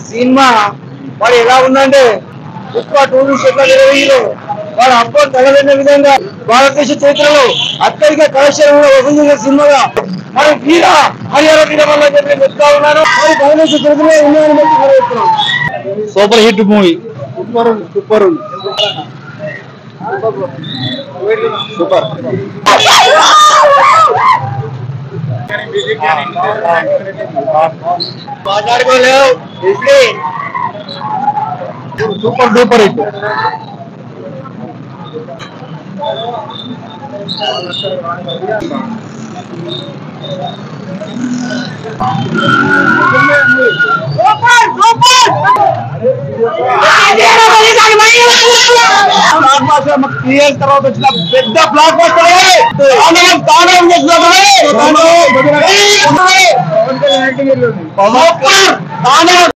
Cinema వాడు ఎలా ఉందంటే ఎక్కువ టూరిస్ట్ ఎట్లా నిర్వహించు వాడు అప్పుడు తగలిన విధంగా భారతదేశ చరిత్రలో అత్యధిక కలెక్షన్ వసూలు చేసిన సినిమాగా మరి వీర హరియాణ వీర వల్ల చెప్పి చెప్తా ఉన్నాను. భారతదేశ చరిత్రలో ఉన్నాయని చెప్తున్నాం. Super hit movie. సూపర్ ఉంది. సూపర్ మాట్లాడుకోలేవు. Super duper hit. క్లియర్ తర్వాత వచ్చిన పెద్ద బ్లాక్ బస్టర్